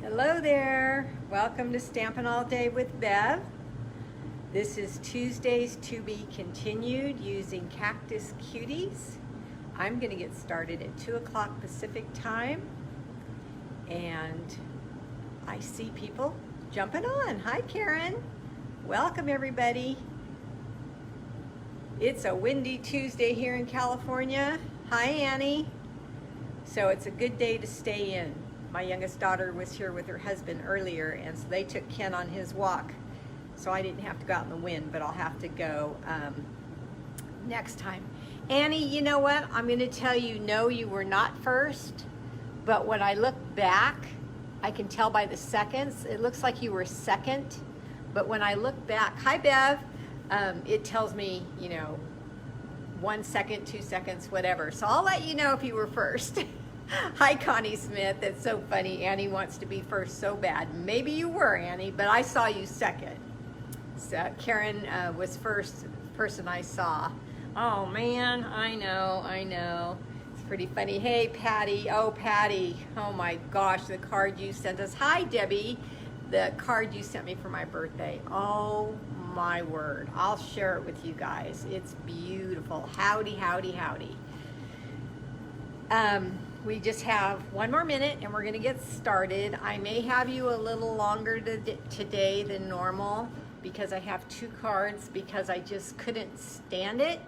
Hello there. Welcome to Stampin' All Day with Bev. This is Tuesdays to be continued using Cactus Cuties. I'm going to get started at 2 o'clock Pacific time. And I see people jumping on. Hi, Karen. Welcome, everybody. It's a windy Tuesday here in California. Hi, Annie. So it's a good day to stay in. My youngest daughter was here with her husband earlier, and so they took Ken on his walk. So I didn't have to go out in the wind, but I'll have to go next time. Annie, you know what? I'm going to tell you, no, you were not first. But when I look back, I can tell by the seconds. It looks like you were second. But when I look back, hi, Bev, it tells me, 1 second, 2 seconds, whatever. So I'll let you know if you were first. Hi, Connie Smith. That's so funny. Annie wants to be first so bad. Maybe you were, Annie, but I saw you second. So Karen was first person I saw. Oh, man, I know. It's pretty funny. Hey, Patty. Oh, Patty. Oh, my gosh, the card you sent us. Hi, Debbie. The card you sent me for my birthday. Oh, my word. I'll share it with you guys. It's beautiful. Howdy, howdy, howdy. We just have 1 more minute and we're going to get started. I may have you a little longer today than normal because I have 2 cards because I just couldn't stand it.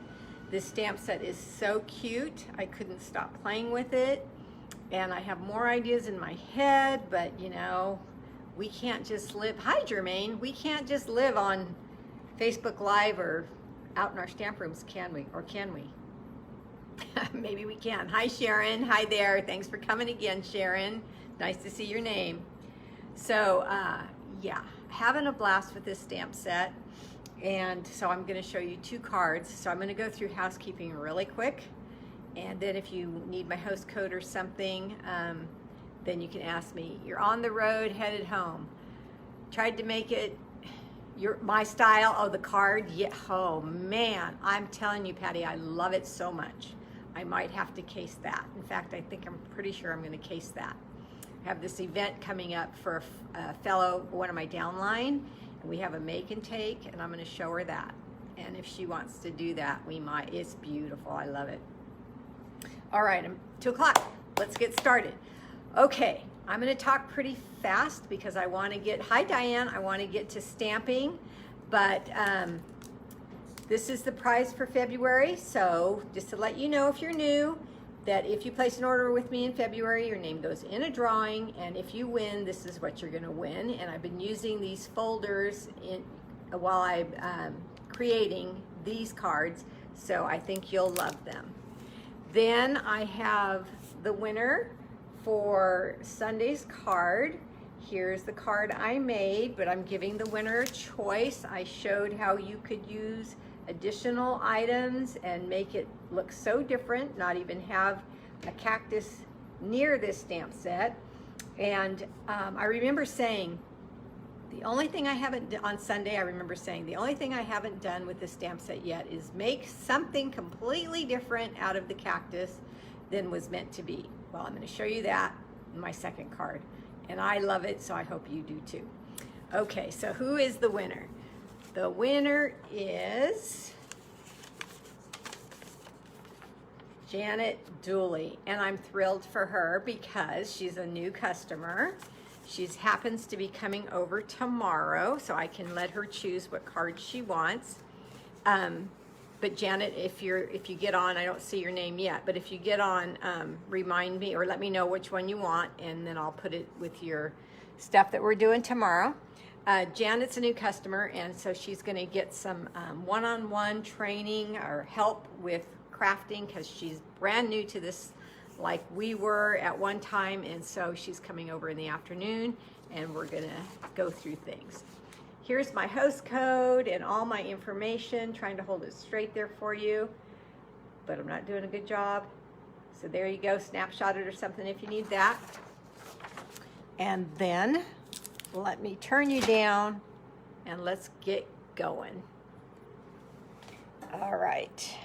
This stamp set is so cute. I couldn't stop playing with it. And I have more ideas in my head, but we can't just live. Hi, Jermaine. We can't just live on Facebook Live or out in our stamp rooms, can we? Or can we? Maybe we can. Hi, Sharon. Hi there. Thanks for coming again, Sharon. Nice to see your name. So, yeah, having a blast with this stamp set. And so I'm going to show you 2 cards. So I'm going to go through housekeeping really quick. And then if you need my host code or something, then you can ask me. You're on the road, headed home. Tried to make it my style. Oh, the card. Yeah. Oh, man. I'm telling you, Patty, I love it so much. I might have to case that. In fact, I'm pretty sure I'm going to case that. I have this event coming up for a fellow, one of my downline, and we have a make and take, and I'm going to show her that. And if she wants to do that, we might. It's beautiful. I love it. All right, 2 o'clock. Let's get started. Okay, I'm going to talk pretty fast because I want to get, hi, Diane, I want to get to stamping, but this is the prize for February, so just to let you know if you're new, that if you place an order with me in February, your name goes in a drawing, and if you win, this is what you're going to win. And I've been using these folders while I'm creating these cards, so I think you'll love them. Then I have the winner for Sunday's card. Here's the card I made, but I'm giving the winner a choice. I showed how you could use additional items and make it look so different, not even have a cactus near this stamp set. And I remember saying, the only thing I haven't done on Sunday, the only thing I haven't done with this stamp set yet is make something completely different out of the cactus than was meant to be. Well, I'm going to show you that in my second card. And I love it, so I hope you do too. Okay, so who is the winner? The winner is Janet Dooley, and I'm thrilled for her because she's a new customer. She happens to be coming over tomorrow, so I can let her choose what card she wants. But Janet, if you get on, I don't see your name yet, but if you get on, remind me or let me know which one you want, and then I'll put it with your stuff that we're doing tomorrow. Janet's a new customer, and so she's going to get some one-on-one training or help with crafting because she's brand new to this like we were at one time, and so she's coming over in the afternoon, and we're going to go through things. Here's my host code and all my information, trying to hold it straight there for you, but I'm not doing a good job. So there you go, snapshot it or something if you need that. And then let me turn you down and let's get going. All right.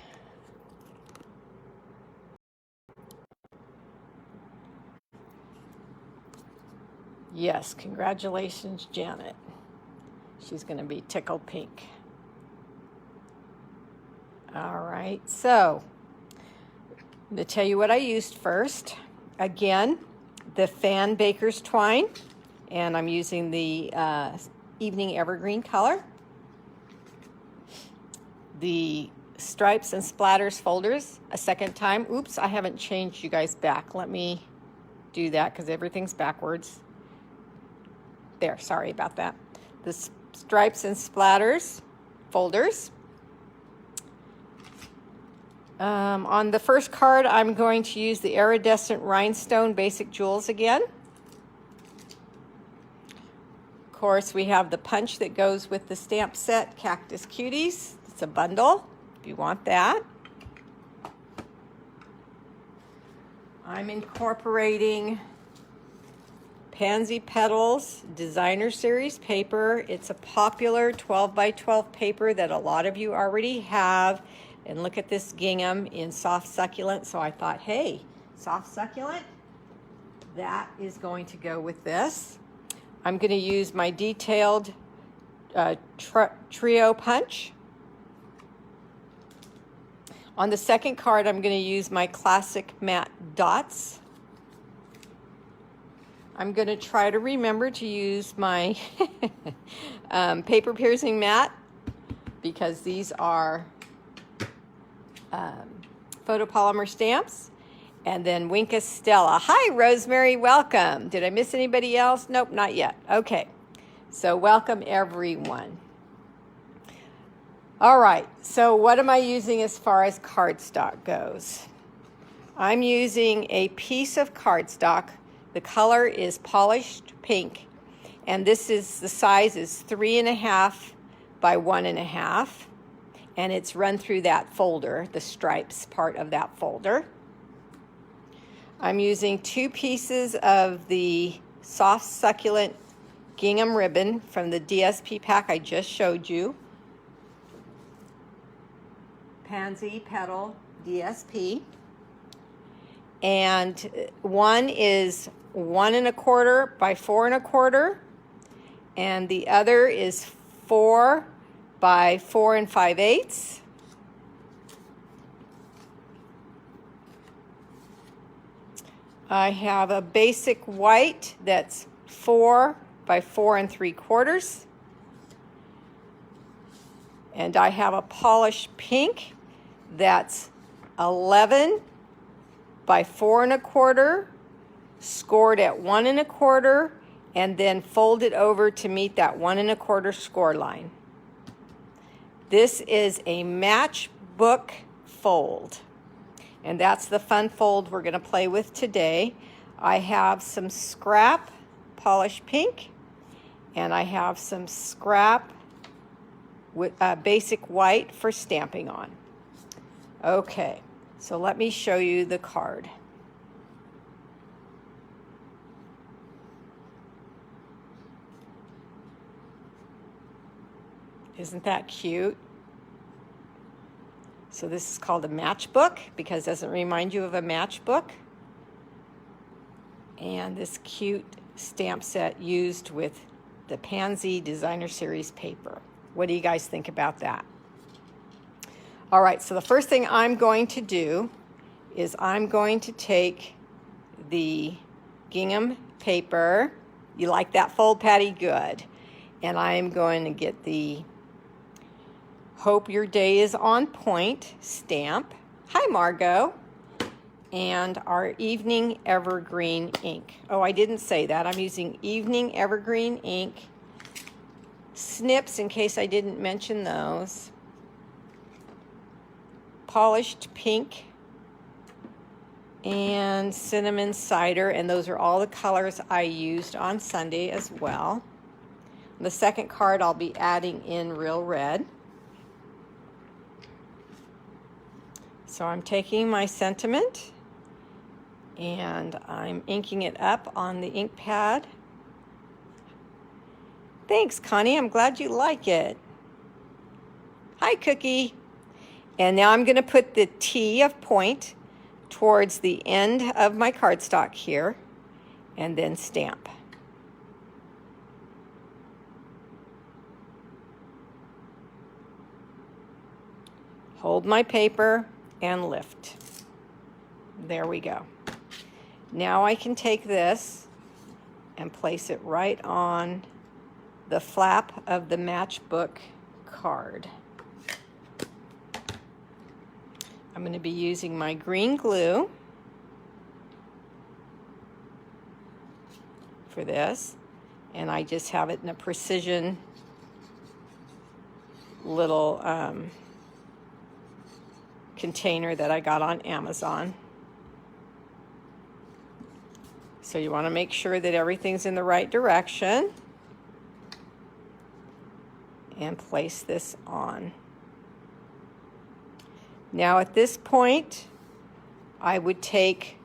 Yes, congratulations, Janet. She's going to be tickled pink. All right, so I'm going to tell you what I used first. Again, the fan baker's twine, and I'm using the evening evergreen color. The stripes and splatters folders a second time. Oops, I haven't changed you guys back. Let me do that because everything's backwards. There, sorry about that. The stripes and splatters folders. On the first card, I'm going to use the iridescent rhinestone basic jewels again. Of course, we have the punch that goes with the stamp set, Cactus Cuties. It's a bundle if you want that. I'm incorporating Pansy Petals Designer Series paper. It's a popular 12 by 12 paper that a lot of you already have. And look at this gingham in soft succulent. So I thought, hey, soft succulent, that is going to go with this. I'm going to use my detailed trio punch. On the second card, I'm going to use my classic matte dots. I'm going to try to remember to use my paper piercing mat because these are photopolymer stamps. And then Winka Stella. Hi, Rosemary, welcome. Did I miss anybody else? Nope, not yet. Okay, so welcome everyone. All right, so what am I using as far as cardstock goes? I'm using a piece of cardstock. The color is polished pink, and this is, the size is 3.5 by 1.5, and it's run through that folder, the stripes part of that folder. I'm using 2 pieces of the soft succulent gingham ribbon from the DSP pack I just showed you. Pansy Petal DSP. And one is 1.25 by 4.25, and the other is 4 by 4 5/8. I have a basic white that's 4 by 4 3/4. And I have a polished pink that's 11 by 4 1/4, scored at 1 1/4, and then folded over to meet that 1 1/4 score line. This is a matchbook fold, and that's the fun fold we're going to play with today. I have some scrap polished pink, and I have some scrap with basic white for stamping on. Okay, so let me show you the card. Isn't that cute? So this is called a matchbook because it doesn't remind you of a matchbook. And this cute stamp set used with the Pansy Designer Series paper. What do you guys think about that? All right, so the first thing I'm going to do is I'm going to take the gingham paper. You like that fold, Patty? Good. And I'm going to get the Hope Your Day is on Point stamp. Hi, Margot. And our Evening Evergreen ink. Oh, I didn't say that. I'm using Evening Evergreen ink. Snips, in case I didn't mention those. Polished pink and cinnamon cider, and those are all the colors I used on Sunday as well. On the second card, I'll be adding in real red. So I'm taking my sentiment and I'm inking it up on the ink pad. Thanks, Connie. I'm glad you like it. Hi, Cookie. And now I'm going to put the T of point towards the end of my cardstock here and then stamp. hold my paper, and lift. There we go. Now I can take this and place it right on the flap of the Matchbook card. I'm going to be using my green glue for this, and I just have it in a precision little container that I got on Amazon. So you want to make sure that everything's in the right direction and place this on. Now at this point, I would take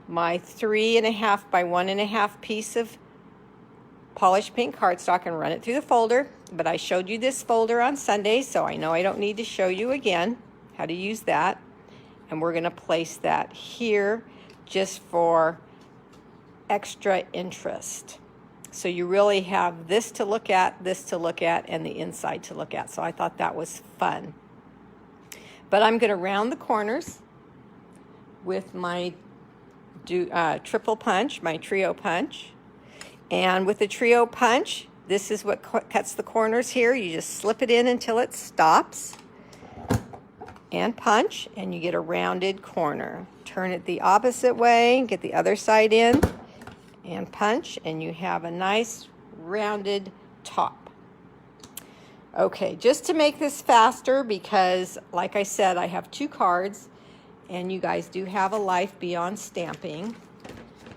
my 3.5 by 1.5 piece of polished pink cardstock and run it through the folder. But I showed you this folder on Sunday, so I know I don't need to show you again how to use that. And we're going to place that here just for extra interest. So you really have this to look at, this to look at, and the inside to look at. So I thought that was fun. But I'm going to round the corners with my triple punch, my trio punch. And with the trio punch, this is what cuts the corners here. You just slip it in until it stops and punch, and you get a rounded corner. Turn it the opposite way, get the other side in, and punch, and you have a nice rounded top. Okay, just to make this faster, because like I said, I have 2 cards, and you guys do have a life beyond stamping,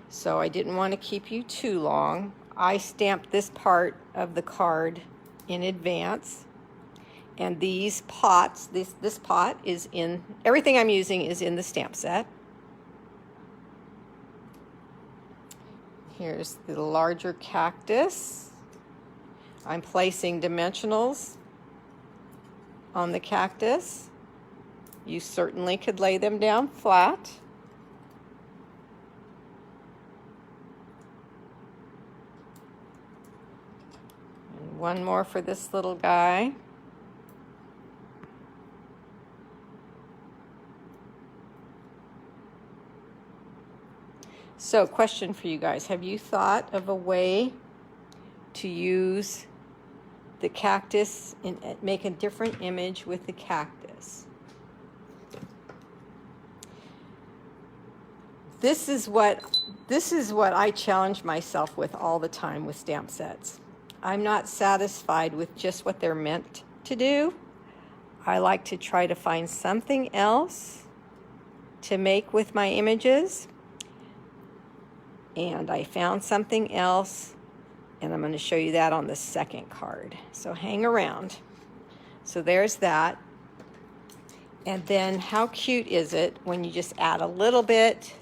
so I didn't want to keep you too long. I stamped this part of the card in advance, and these pots, this pot is in, everything I'm using is in the stamp set. Here's the larger cactus. I'm placing dimensionals on the cactus. You certainly could lay them down flat. And one more for this little guy. So, question for you guys. Have you thought of a way to use the cactus and make a different image with the cactus? This is what I challenge myself with all the time with stamp sets. I'm not satisfied with just what they're meant to do. I like to try to find something else to make with my images. And I found something else, and I'm going to show you that on the second card. So hang around. So there's that. And then how cute is it when you just add a little bit?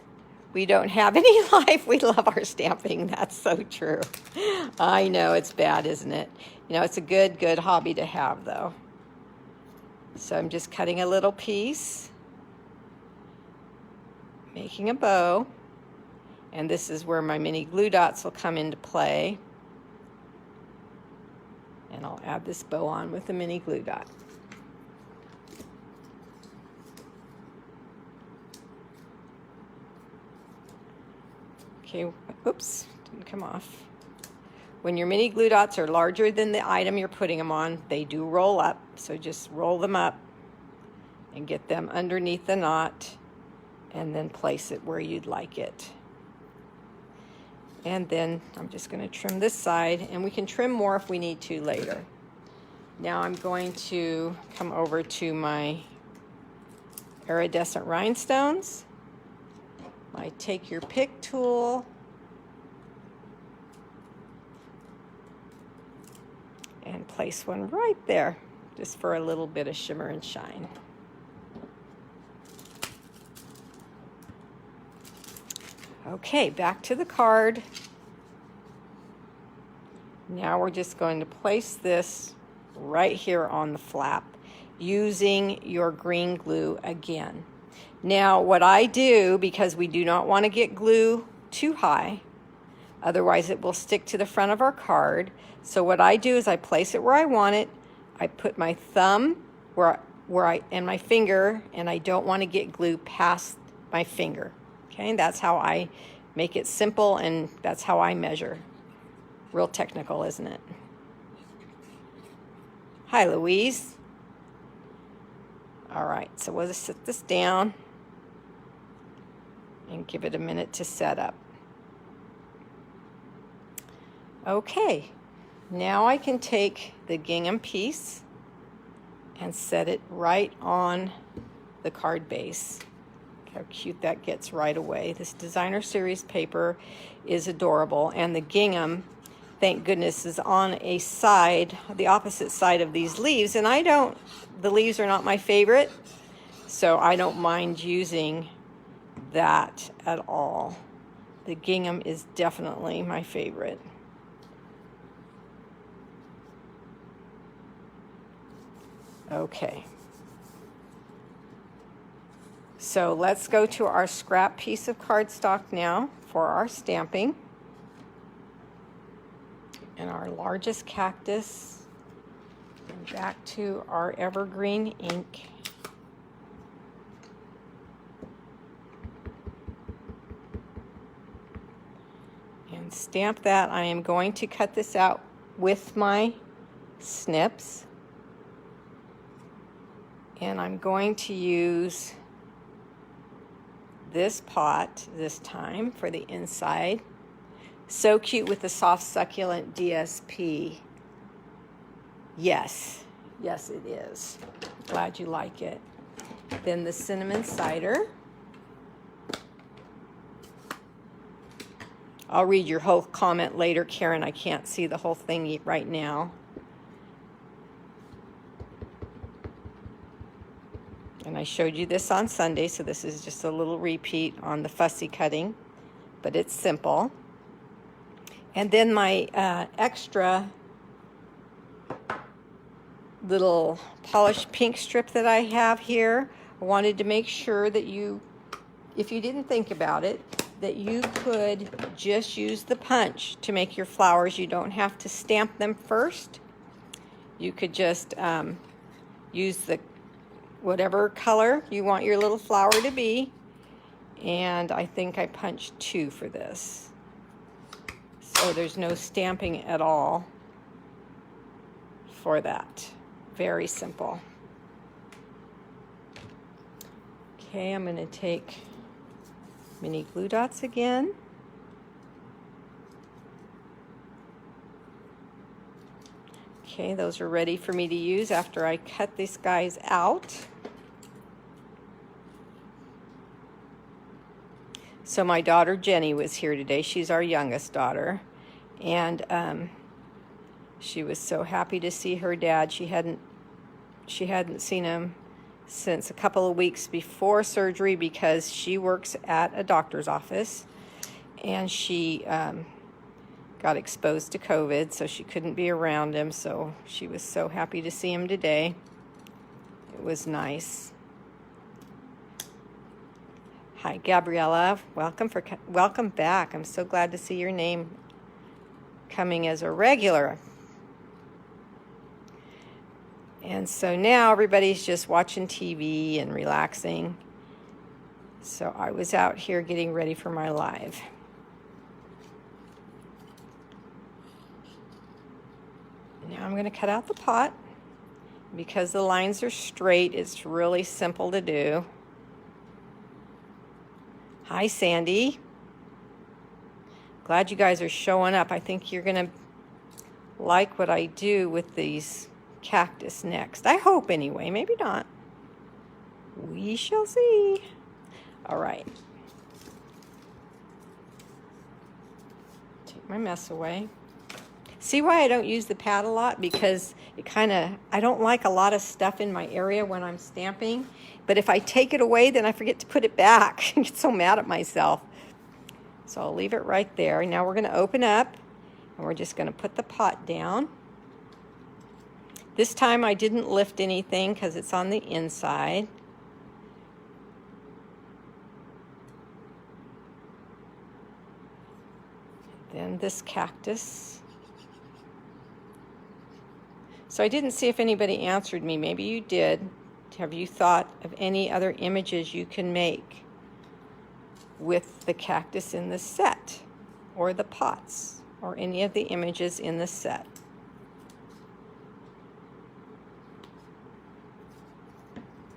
We don't have any life. We love our stamping. That's so true. I know it's bad, isn't it? You know, it's a good hobby to have, though. So I'm just cutting a little piece, making a bow. And this is where my mini glue dots will come into play. And I'll add this bow on with the mini glue dot. Okay, oops, didn't come off. When your mini glue dots are larger than the item you're putting them on, they do roll up. So just roll them up and get them underneath the knot and then place it where you'd like it. And then I'm just going to trim this side, and we can trim more if we need to later. Now I'm going to come over to my iridescent rhinestones. I take your pick tool and place one right there, just for a little bit of shimmer and shine. Okay, back to the card. Now we're just going to place this right here on the flap using your green glue again. Now what I do, because we do not want to get glue too high, otherwise it will stick to the front of our card. So what I do is I place it where I want it. I put my thumb where and my finger, and I don't want to get glue past my finger. Okay, that's how I make it simple, and that's how I measure. Real technical, isn't it? Hi, Louise. All right, so we'll just sit this down and give it a minute to set up. Okay, now I can take the gingham piece and set it right on the card base. Look how cute that gets right away. This designer series paper is adorable, and the gingham, thank goodness, is on a side, the opposite side of these leaves, and the leaves are not my favorite, so I don't mind using that at all. The gingham is definitely my favorite. Okay. So let's go to our scrap piece of cardstock now for our stamping. And our largest cactus. And back to our evergreen ink. And stamp that. I am going to cut this out with my snips. And I'm going to use this pot this time for the inside. So cute with the soft succulent DSP. Yes, yes it is. Glad you like it. Then the cinnamon cider. I'll read your whole comment later, Karen. I can't see the whole thing right now. And I showed you this on Sunday, so this is just a little repeat on the fussy cutting, but it's simple. And then my extra little polished pink strip that I have here, I wanted to make sure that you, if you didn't think about it, that you could just use the punch to make your flowers. You don't have to stamp them first. You could just use the whatever color you want your little flower to be. And I think I punched 2 for this. So there's no stamping at all for that. Very simple. Okay, I'm going to take mini glue dots again. Okay, those are ready for me to use after I cut these guys out. So my daughter Jenny was here today. She's our youngest daughter. And she was so happy to see her dad. She hadn't seen him since a couple of weeks before surgery because she works at a doctor's office. And she got exposed to COVID, so she couldn't be around him, so she was so happy to see him today. It was nice. Hi, Gabriella. Welcome back. I'm so glad to see your name coming as a regular. And so now everybody's just watching TV and relaxing. So I was out here getting ready for my live. Now I'm going to cut out the pot. Because the lines are straight, it's really simple to do. Hi, Sandy. Glad you guys are showing up. I think you're going to like what I do with these cactus next. I hope anyway. Maybe not. We shall see. All right. Take my mess away. See why I don't use the pad a lot? Because I don't like a lot of stuff in my area when I'm stamping. But if I take it away, then I forget to put it back. I get so mad at myself. So I'll leave it right there. Now we're going to open up, and we're just going to put the pot down. This time I didn't lift anything because it's on the inside. Then this cactus. So I didn't see if anybody answered me. Maybe you did. Have you thought of any other images you can make with the cactus in the set, or the pots, or any of the images in the set?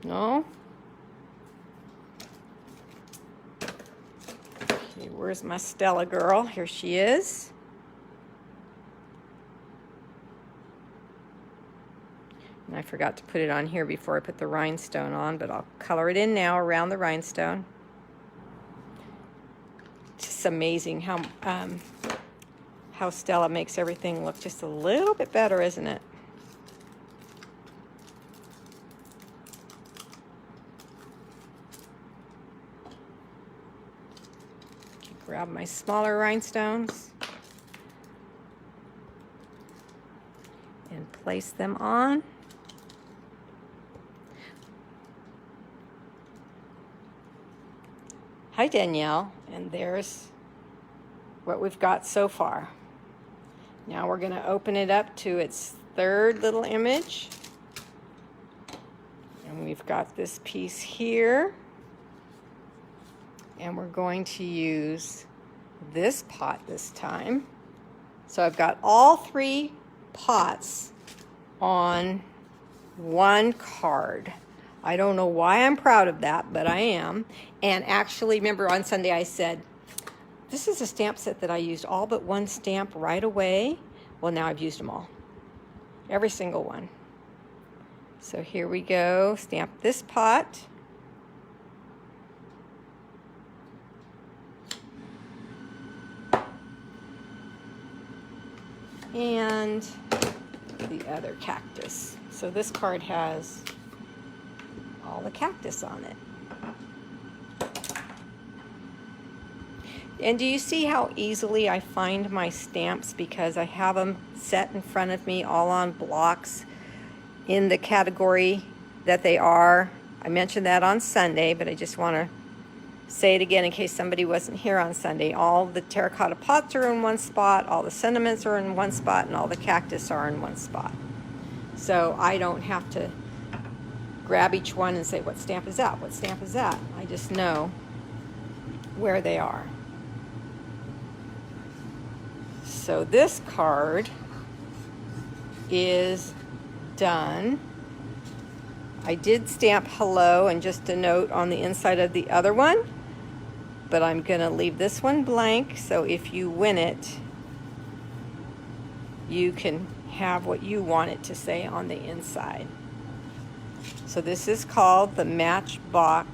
No? Okay, where's my Stella girl? Here she is. And I forgot to put it on here before I put the rhinestone on, but I'll color it in now around the rhinestone. Just amazing how Stella makes everything look just a little bit better, isn't it? Okay, grab my smaller rhinestones and place them on. Hi, Danielle, and there's what we've got so far. Now we're going to open it up to its third little image, and we've got this piece here, and we're going to use this pot this time. So I've got all three pots on one card. I don't know why I'm proud of that, but I am. And actually, remember on Sunday I said, this is a stamp set that I used all but one stamp right away. Well, now I've used them all. Every single one. So here we go. Stamp this pot. And the other cactus. So this card has all the cactus on it. And do you see how easily I find my stamps, because I have them set in front of me all on blocks in the category that they are. I mentioned that on Sunday, but I just want to say it again in case somebody wasn't here on Sunday. All the terracotta pots are in one spot, all the sentiments are in one spot, and all the cactus are in one spot. So I don't have to grab each one and say, what stamp is that? What stamp is that? I just know where they are. So this card is done. I did stamp hello and just a note on the inside of the other one, but I'm going to leave this one blank, so if you win it, you can have what you want it to say on the inside. So this is called the Matchbook.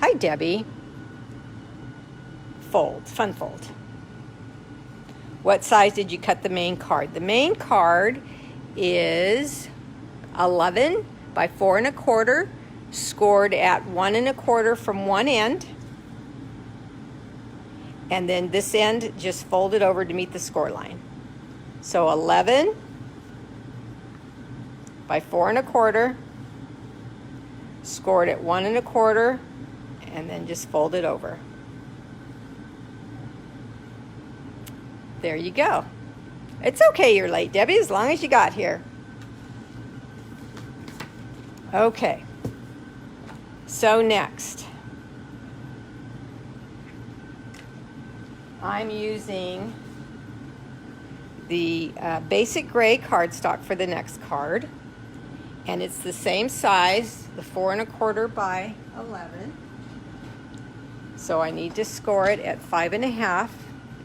Hi, Debbie. Fold, fun fold. What size did you cut the main card? The main card is 11 by 4 1/4, scored at 1 1/4 from one end. And then this end just folded over to meet the score line. So 11 by 4 1/4, scored at 1 1/4, and then just folded over. There you go. It's okay you're late, Debbie, as long as you got here. Okay. So next, I'm using the basic gray cardstock for the next card. And it's the same size, the 4 1/4 by 11. So I need to score it at 5 1/2.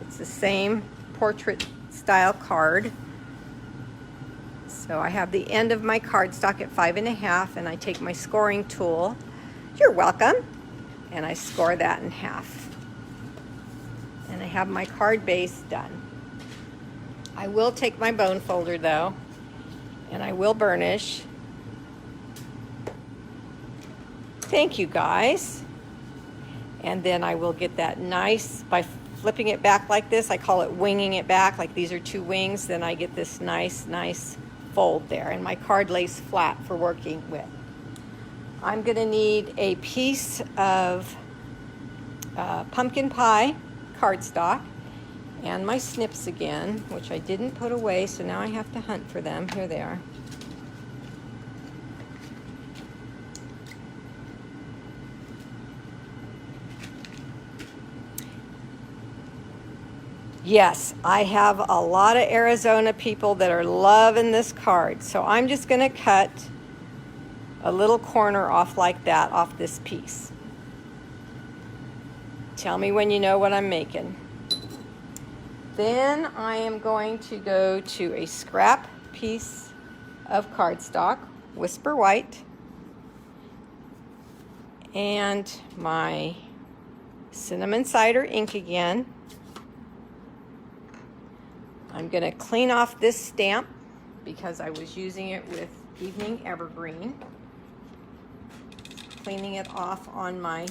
It's the same portrait style card. So I have the end of my cardstock at 5 1/2, and I take my scoring tool. You're welcome. And I score that in half. And I have my card base done. I will take my bone folder though, and I will burnish. Thank you guys. And then I will get that nice, by flipping it back like this, I call it winging it back, like these are two wings, then I get this nice fold there, and my card lays flat for working with. I'm gonna need a piece of pumpkin pie cardstock and my snips again, which I didn't put away, so now I have to hunt for them. Here they are. Yes, I have a lot of Arizona people that are loving this card. So I'm just going to cut a little corner off like that off this piece. Tell me when you know what I'm making. Then I am going to go to a scrap piece of cardstock, Whisper White, and my cinnamon cider ink again. I'm going to clean off this stamp because I was using it with Evening Evergreen. Cleaning it off on my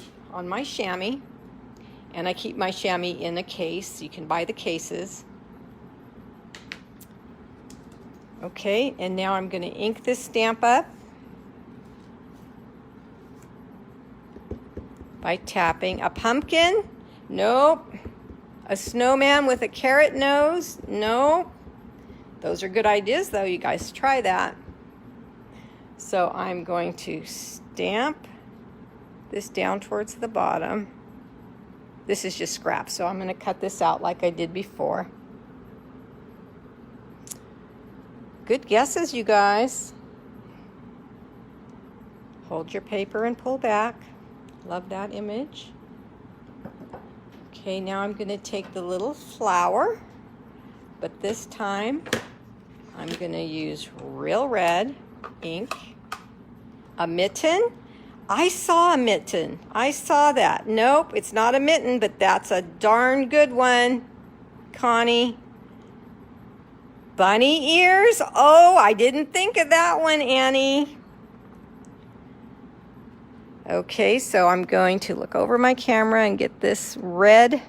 chamois. And I keep my chamois in a case. You can buy the cases. Okay, and now I'm going to ink this stamp up by tapping. A pumpkin? Nope. A snowman with a carrot nose? Nope. Those are good ideas, though. You guys try that. So I'm going to stamp this down towards the bottom. This is just scrap, so I'm going to cut this out like I did before. Good guesses, you guys. Hold your paper and pull back. Love that image. Okay, now I'm going to take the little flower, but this time I'm going to use real red ink. A mitten. I saw a mitten. I saw that. Nope, it's not a mitten, but that's a darn good one, Connie. Bunny ears? Oh, I didn't think of that one, Annie. Okay, so I'm going to look over my camera and get this red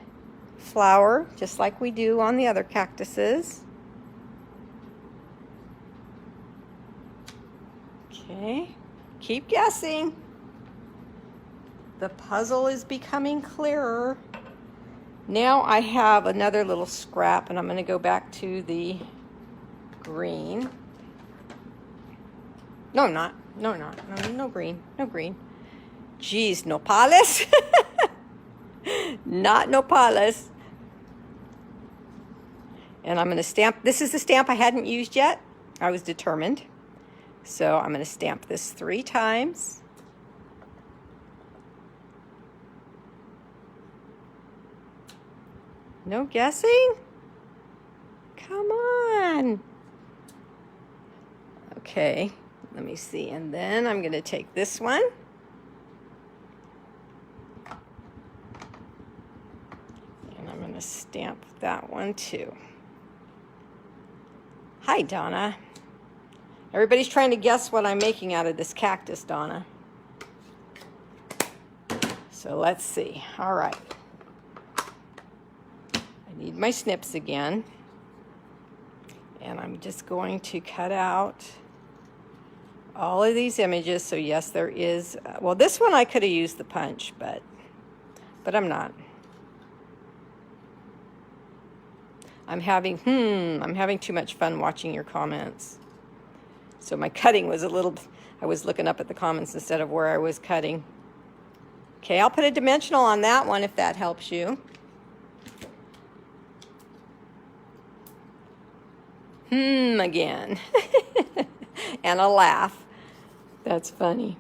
flower, just like we do on the other cactuses. Okay, keep guessing. The puzzle is becoming clearer. Now I have another little scrap, and I'm going to go back to the green. No, I'm not. No, I'm not. No green. No green. Geez, nopales? Not nopales. And I'm going to stamp. This is the stamp I hadn't used yet. I was determined. So I'm going to stamp this 3 times. No guessing? Come on. Okay, let me see. And then I'm going to take this one. And I'm going to stamp that one too. Hi, Donna. Everybody's trying to guess what I'm making out of this cactus, Donna. So let's see. All right. I need my snips again. And I'm just going to cut out all of these images. So yes, there is, well, this one I could have used the punch, but I'm not. I'm having too much fun watching your comments. So my cutting was I was looking up at the comments instead of where I was cutting. Okay, I'll put a dimensional on that one if that helps you. Again. And a laugh. That's funny.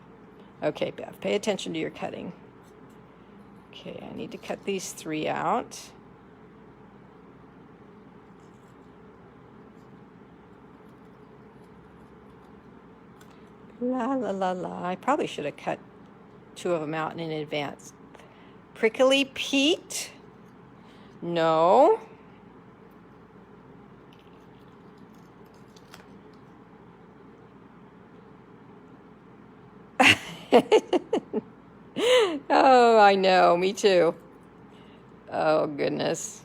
Okay, Beth, pay attention to your cutting. Okay, I need to cut these 3 out. La la la la. I probably should have cut 2 of them out in advance. Prickly Pete? No. Oh, I know. Me too. Oh, goodness.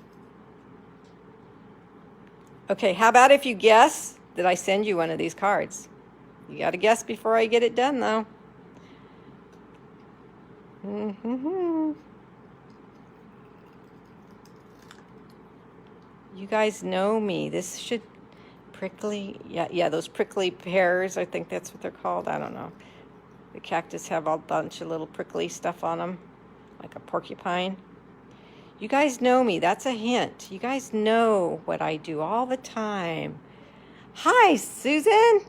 Okay, how about if you guess that I send you one of these cards? You got to guess before I get it done, though. You guys know me. This should prickly, yeah, those prickly pears, I think that's what they're called. I don't know. The cactus have a bunch of little prickly stuff on them, like a porcupine. You guys know me. That's a hint. You guys know what I do all the time. Hi, Susan.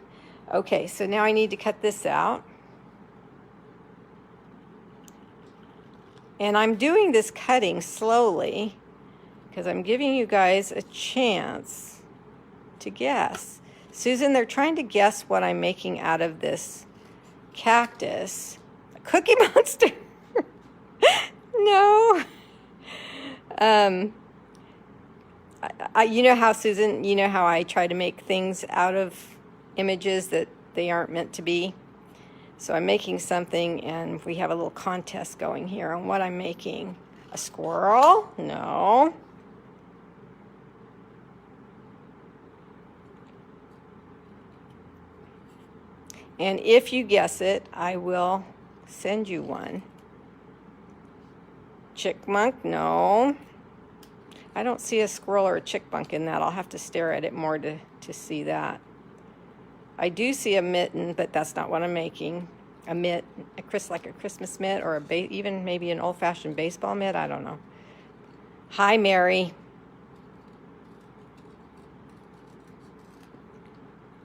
Okay, so now I need to cut this out. And I'm doing this cutting slowly because I'm giving you guys a chance to guess. Susan, they're trying to guess what I'm making out of this cactus. A Cookie Monster. No. You know how, Susan, you know how I try to make things out of images that they aren't meant to be? So I'm making something, and we have a little contest going here on what I'm making. A squirrel? No. And if you guess it, I will send you one. Chickmunk? No. I don't see a squirrel or a chickmunk in that. I'll have to stare at it more to see that. I do see a mitten, but that's not what I'm making. A mitt, like a Christmas mitt, or even maybe an old-fashioned baseball mitt. I don't know. Hi, Mary.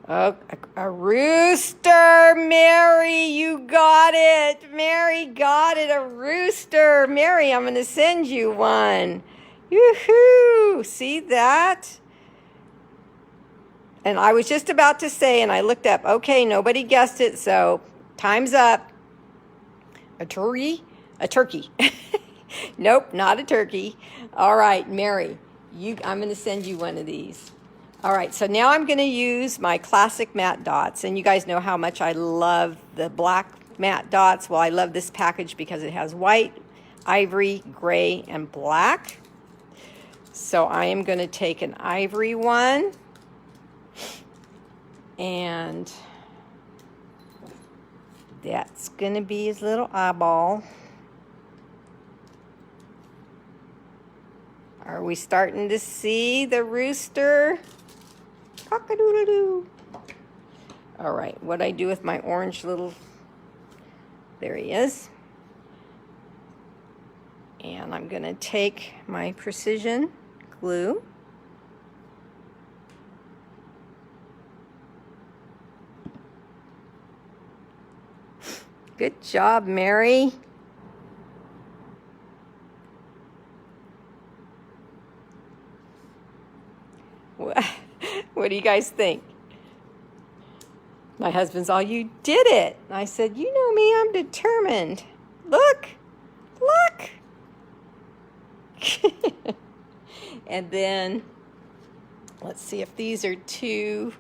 Oh, a rooster, Mary, you got it. Mary got it, a rooster. Mary, I'm going to send you one. Yoo-hoo, see that? And I was just about to say, and I looked up, okay, nobody guessed it, so time's up. A turkey? A turkey. Nope, not a turkey. All right, Mary, I'm going to send you one of these. All right, so now I'm going to use my classic matte dots, and you guys know how much I love the black matte dots. Well, I love this package because it has white, ivory, gray, and black. So I am going to take an ivory one, and that's going to be his little eyeball. Are we starting to see the rooster? Cock-a-doodle-doo. All right, what I do with my orange little, there he is. And I'm going to take my precision glue. Good job, Mary. What do you guys think? My husband's all, you did it. And I said, you know me, I'm determined. Look, look. And then, let's see if these are too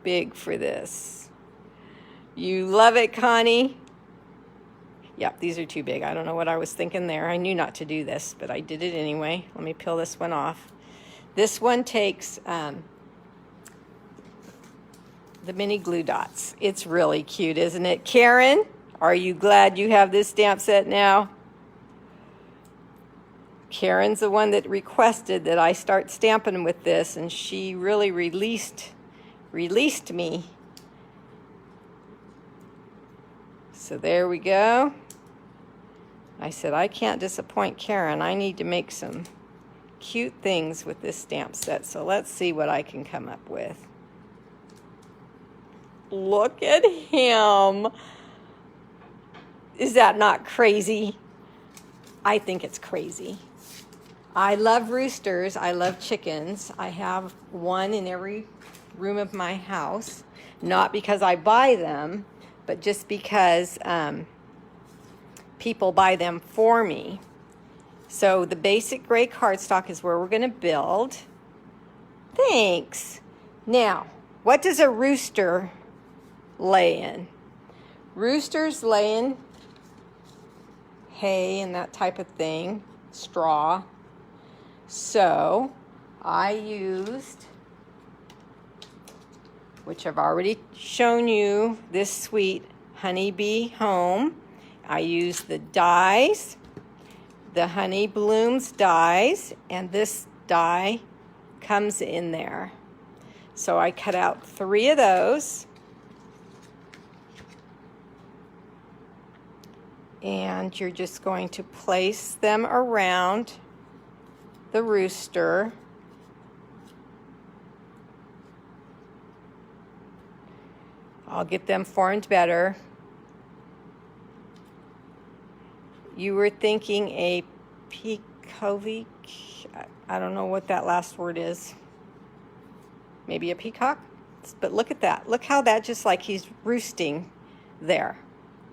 big for this. You love it, Connie? Yep, these are too big. I don't know what I was thinking there. I knew not to do this, but I did it anyway. Let me peel this one off. This one takes the mini glue dots. It's really cute, isn't it? Karen, are you glad you have this stamp set now? Karen's the one that requested that I start stamping with this, and she really released me. So there we go. I said, I can't disappoint Karen. I need to make some cute things with this stamp set. So let's see what I can come up with. Look at him. Is that not crazy? I think it's crazy. I love roosters. I love chickens. I have one in every room of my house. Not because I buy them, but just because people buy them for me. So the basic gray cardstock is where we're going to build. Thanks. Now, what does a rooster lay in? Roosters lay in hay and that type of thing, straw. So I used, which I've already shown you, this sweet Honeybee Home. I used the dies, the Honey Blooms dies, and this die comes in there. So I cut out 3 of those. And you're just going to place them around the rooster. I'll get them formed better. You were thinking a peacock. I don't know what that last word is. Maybe a peacock? But look at that. Look how that just like he's roosting there.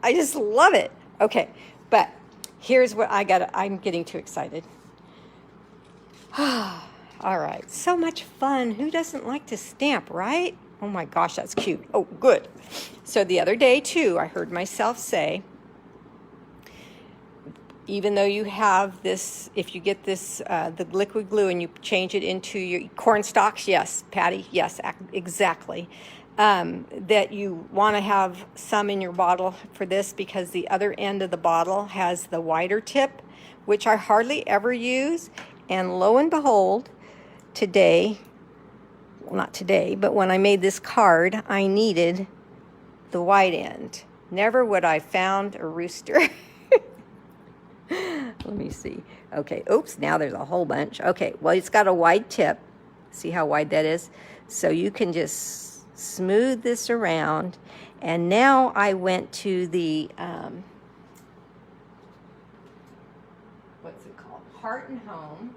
I just love it. Okay, but here's what I'm getting too excited. All right, so much fun. Who doesn't like to stamp, right? Oh my gosh, that's cute. Oh, good. So the other day too, I heard myself say, even though you have this, if you get this, the liquid glue and you change it into your corn stalks, yes, Patty, yes, exactly. That you want to have some in your bottle for this because the other end of the bottle has the wider tip, which I hardly ever use. And lo and behold, today, well, not today, but when I made this card, I needed the wide end. Never would I found a rooster. Let me see. Okay, oops, now there's a whole bunch. Okay, well, it's got a wide tip. See how wide that is? So you can just smooth this around. And now I went to the, what's it called? Heart and Home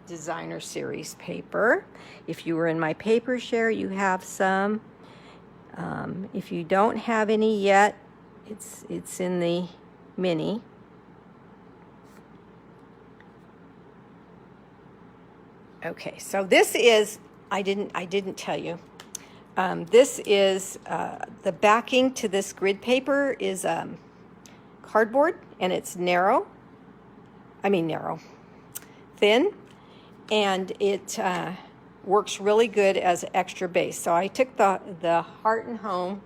Designer Series paper. If you were in my paper share, you have some. If you don't have any yet, it's in the mini. Okay, so this is, I didn't tell you. This is, the backing to this grid paper is cardboard, and it's thin, and it works really good as extra base. So I took the Heart and Home.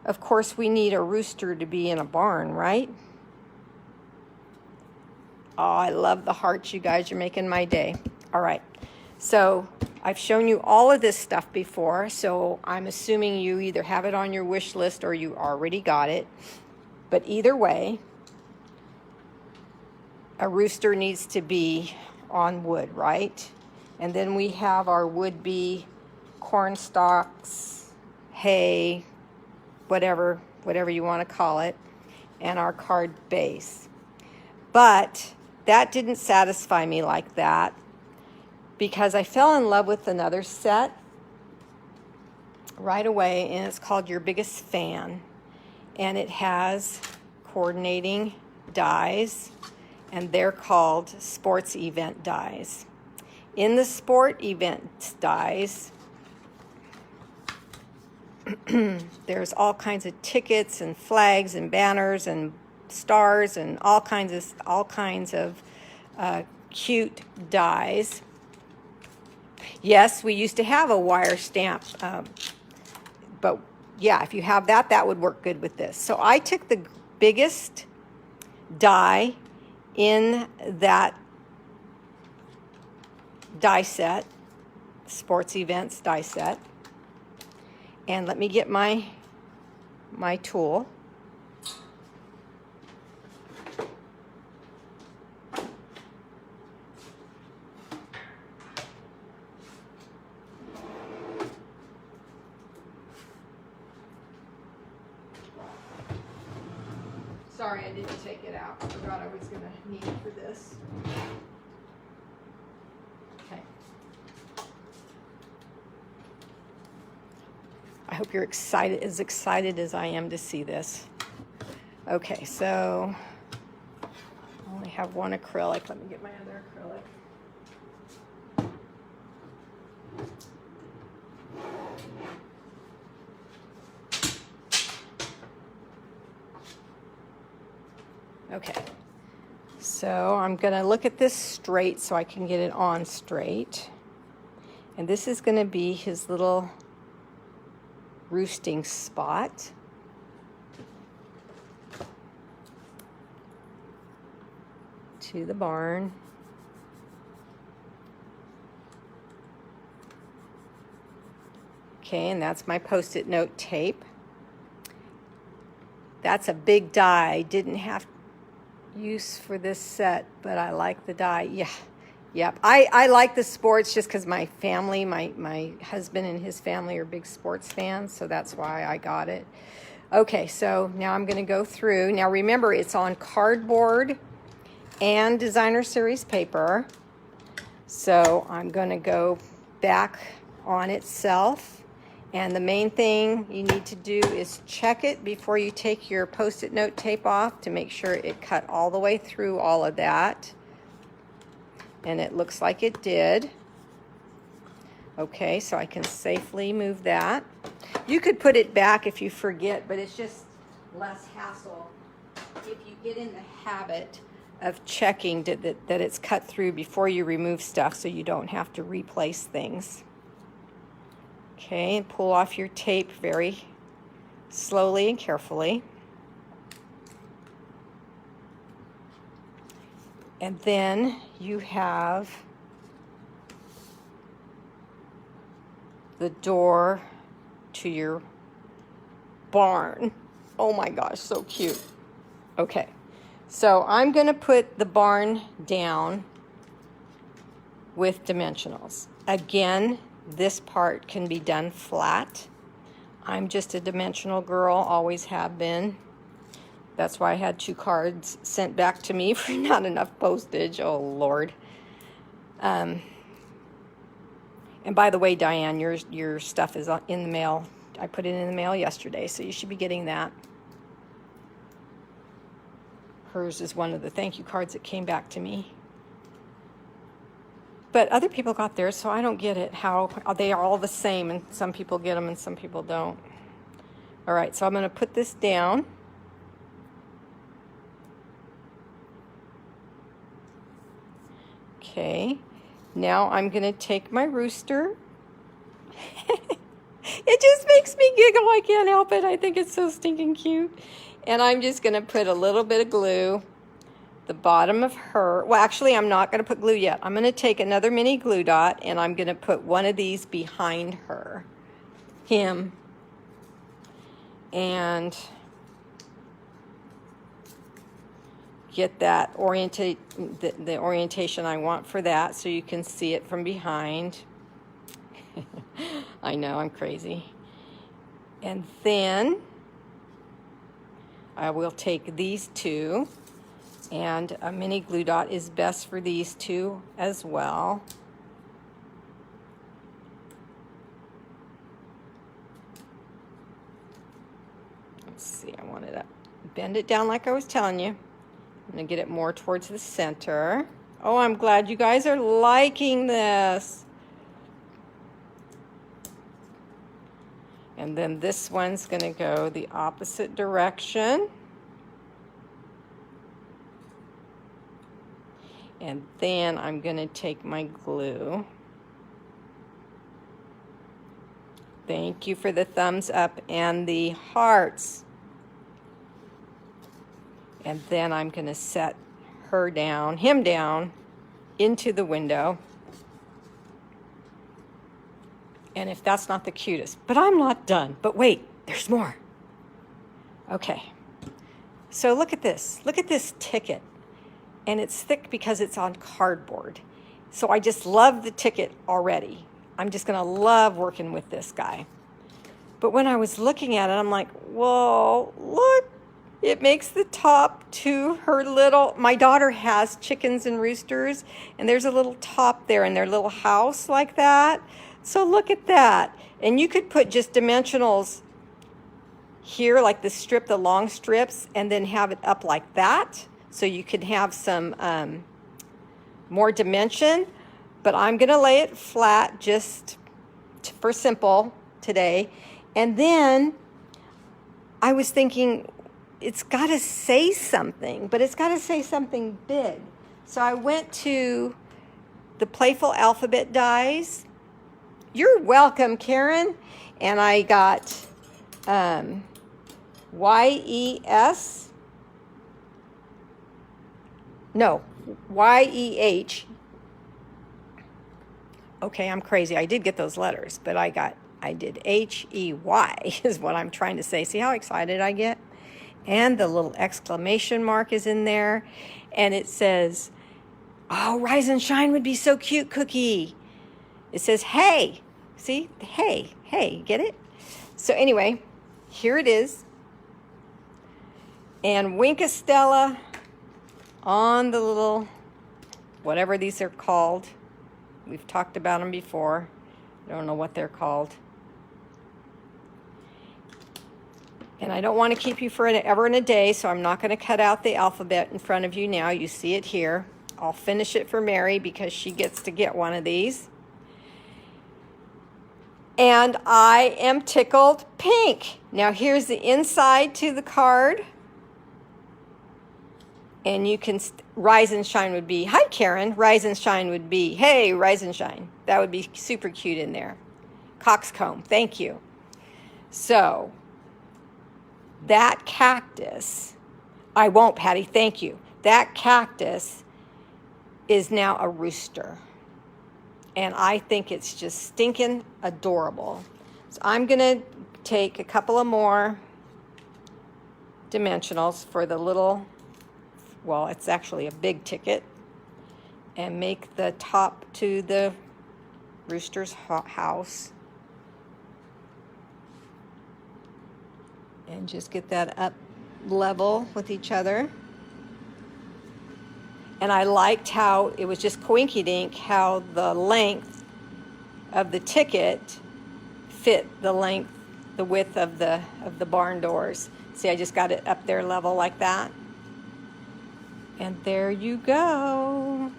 Of course, we need a rooster to be in a barn, right? Oh, I love the hearts, you guys. You're making my day. All right, so I've shown you all of this stuff before, so I'm assuming you either have it on your wish list or you already got it. But either way, a rooster needs to be on wood, right? And then we have our would-be corn stalks, hay, whatever you want to call it, and our card base. But that didn't satisfy me like that, because I fell in love with another set right away, and it's called Your Biggest Fan. And it has coordinating dies, and they're called sports event dies. In the sport event dies, there's all kinds of tickets and flags and banners and stars and all kinds of cute dies. Yes, we used to have a wire stamp, but yeah, if you have that, that would work good with this. So I took the biggest die in that die set, sports events die set, and let me get my tool. Sorry, I didn't take it out. I forgot I was going to need it for this. Okay. I hope you're as excited as I am to see this. Okay, so I only have one acrylic. Let me get my other acrylic. Okay, so I'm going to look at this straight so I can get it on straight. And this is going to be his little roosting spot. To the barn. Okay, and that's my Post-it note tape. That's a big die. Didn't have use for this set, but I like the die. Yeah, Yep. I like the sports just because my family, my husband and his family are big sports fans, so that's why I got it. Okay, so now I'm going to go through. Now remember, it's on cardboard and designer series paper. So I'm going to go back on itself. And the main thing you need to do is check it before you take your Post-it note tape off to make sure it cut all the way through all of that. And it looks like it did. Okay, so I can safely move that. You could put it back if you forget, but it's just less hassle if you get in the habit of checking that it's cut through before you remove stuff so you don't have to replace things. Okay, and pull off your tape very slowly and carefully. And then you have the door to your barn. Oh my gosh, so cute. Okay, so I'm going to put the barn down with dimensionals. Again, this part can be done flat. I'm just a dimensional girl, always have been. That's why I had 2 cards sent back to me for not enough postage. Oh, Lord. And by the way, Diane, your stuff is in the mail. I put it in the mail yesterday, so you should be getting that. Hers is one of the thank you cards that came back to me. But other people got theirs, so I don't get it, how they are all the same, and some people get them and some people don't. All right, so I'm going to put this down. Okay, now I'm going to take my rooster. It just makes me giggle. I can't help it. I think it's so stinking cute. And I'm just going to put a little bit of glue, the bottom of her. Well, actually, I'm not going to put glue yet. I'm going to take another mini glue dot, and I'm going to put one of these behind him. And get that the orientation I want for that so you can see it from behind. I know, I'm crazy. And then I will take these 2, and a mini glue dot is best for these 2 as well. Let's see, I wanted to bend it down like I was telling you. I'm going to get it more towards the center. Oh, I'm glad you guys are liking this. And then this one's going to go the opposite direction. And then I'm going to take my glue. Thank you for the thumbs up and the hearts. And then I'm going to set him down into the window. And if that's not the cutest, but I'm not done. But wait, there's more. Okay. So look at this. Look at this ticket. And it's thick because it's on cardboard. So I just love the ticket already. I'm just going to love working with this guy. But when I was looking at it, I'm like, whoa, look. It makes the top to her little, my daughter has chickens and roosters, and there's a little top there in their little house like that. So look at that. And you could put just dimensionals here, like the long strips, and then have it up like that. So you could have some more dimension. But I'm going to lay it flat just for simple today. And then I was thinking, it's got to say something, but it's got to say something big. So I went to the Playful Alphabet dies. You're welcome, Karen. And I got Y-E-S. No, Y-E-H. Okay, I'm crazy. I did get those letters, but I did H-E-Y is what I'm trying to say. See how excited I get? And the little exclamation mark is in there. And it says, Oh, Rise and Shine would be so cute, Cookie. It says, hey. See? Hey, hey, get it? So anyway, here it is. And Winkastella on the little, whatever these are called. We've talked about them before. I don't know what they're called. And I don't want to keep you forever and a day, so I'm not going to cut out the alphabet in front of you now. You see it here. I'll finish it for Mary because she gets to get one of these. And I am tickled pink. Now here's the inside to the card. And you can, Rise and Shine would be, hi Karen, Rise and Shine would be, hey, Rise and Shine. That would be super cute in there. Coxcomb, thank you. So, that cactus, I won't, Patty, thank you. That cactus is now a rooster. And I think it's just stinking adorable. So I'm gonna take a couple of more dimensionals for the little, well, it's actually a big ticket, and make the top to the rooster's house. And just get that up level with each other. And I liked how it was just coinky-dink, how the length of the ticket fit the width of the barn doors. See, I just got it up there level like that. And there you go.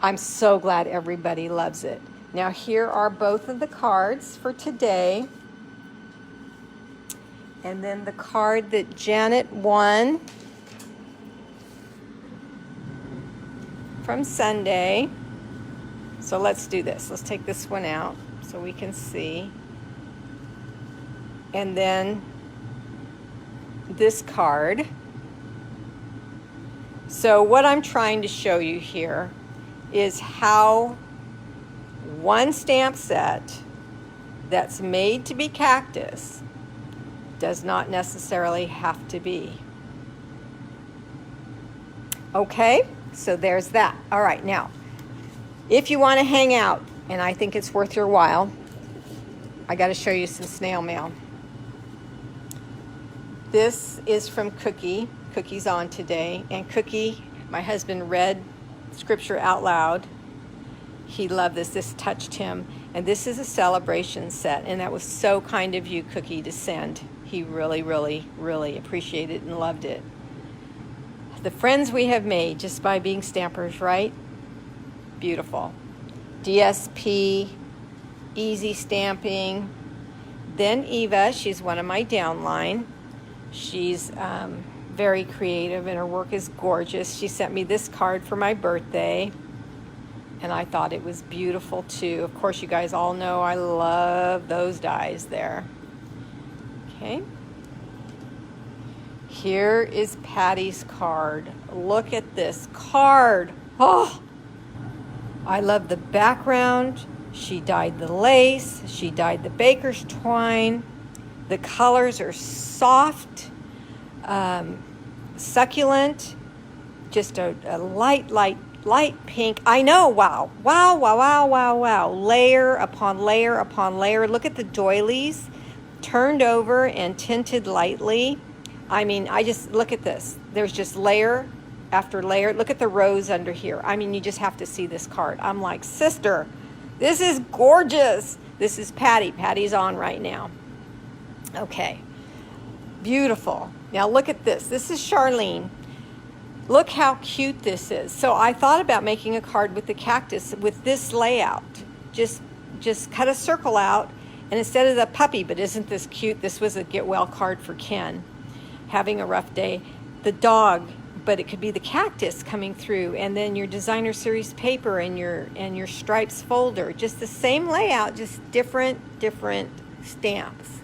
I'm so glad everybody loves it. Now here are both of the cards for today. And then the card that Janet won from Sunday. So let's do this. Let's take this one out so we can see. And then this card. So what I'm trying to show you here is how one stamp set that's made to be cactus does not necessarily have to be. Okay, so there's that. All right, now, if you want to hang out, and I think it's worth your while, I got to show you some snail mail. This is from Cookie. Cookie's on today, and Cookie, my husband, read scripture out loud. He loved this. This touched him. And this is a celebration set, and that was so kind of you, Cookie, to send. He really, really, really appreciated it and loved it. The friends we have made just by being stampers, right? Beautiful. DSP, easy stamping. Then Eva, she's one of my downline. She's very creative, and her work is gorgeous. She sent me this card for my birthday, and I thought it was beautiful too. Of course, you guys all know I love those dies there. Okay. Here is Patty's card. Look at this card. Oh, I love the background. She dyed the lace. She dyed the baker's twine. The colors are soft, succulent, just a light pink. I know, wow. Wow, wow, wow, wow, wow. Layer upon layer upon layer. Look at the doilies turned over and tinted lightly. I mean, I just, look at this. There's just layer after layer. Look at the rose under here. I mean, you just have to see this card. I'm like, sister, this is gorgeous. This is Patty. Patty's on right now. Okay, beautiful. Now look at this. This is Charlene. Look how cute this is. So I thought about making a card with the cactus with this layout. Just cut a circle out, and instead of the puppy, but isn't this cute? This was a get well card for Ken, having a rough day. The dog, but it could be the cactus coming through, and then your designer series paper and your stripes folder. Just the same layout, just different stamps.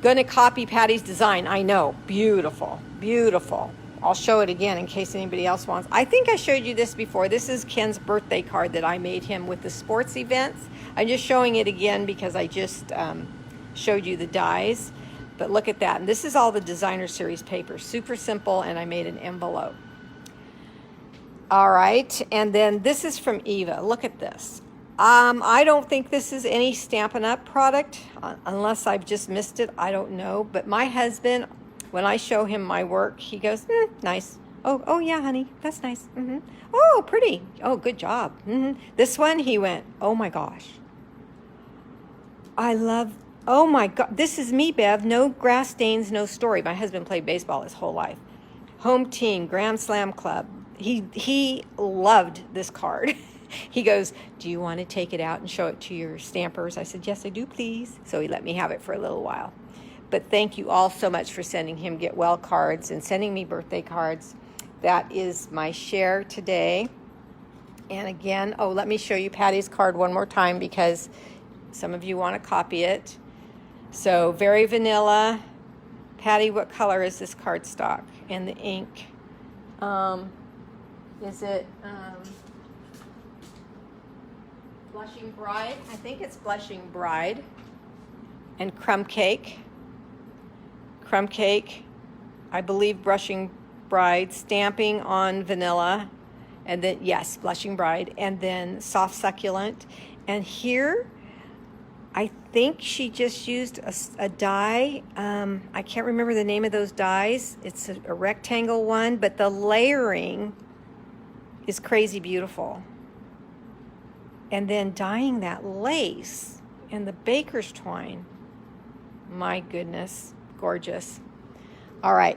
Gonna copy Patty's design. I know, beautiful, beautiful. I'll show it again in case anybody else wants. I think I showed you this before. This is Ken's birthday card that I made him with the sports events. I'm just showing it again because I just showed you the dies. But look at that. And this is all the designer series paper. Super simple, and I made an envelope. All right, and then this is from Eva. Look at this. I don't think this is any Stampin' Up! Product, unless I've just missed it. I don't know. But my husband, when I show him my work, he goes, nice. Oh, yeah, honey, that's nice. Oh, pretty. Oh, good job. This one, he went, oh my gosh. I love, oh my God, this is me, Bev. No grass stains, no story. My husband played baseball his whole life. Home team, Grand Slam Club. He loved this card. He goes, do you want to take it out and show it to your stampers? I said, yes, I do, please. So he let me have it for a little while. But thank you all so much for sending him Get Well cards and sending me birthday cards. That is my share today. And again, oh, let me show you Patty's card one more time because some of you want to copy it. So very vanilla. Patty, what color is this cardstock and the ink? Is it Blushing Bride? I think it's Blushing Bride. And Crumb Cake. Crumb Cake, I believe Blushing Bride, stamping on vanilla. And then, yes, Blushing Bride. And then Soft Succulent. And here, I think she just used a die. I can't remember the name of those dies. It's a rectangle one, but the layering is crazy beautiful. And then dyeing that lace and the baker's twine. My goodness, gorgeous. All right,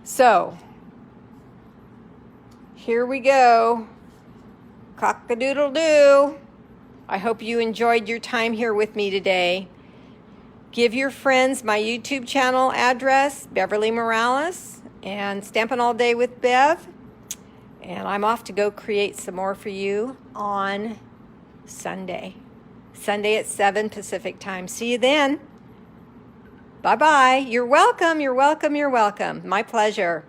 so here we go. Cock-a-doodle-doo. I hope you enjoyed your time here with me today. Give your friends my YouTube channel address, Beverly Morales, and Stampin' All Day with Bev. And I'm off to go create some more for you on Sunday at 7 Pacific time. See you then. Bye-bye. You're welcome. You're welcome. You're welcome. My pleasure.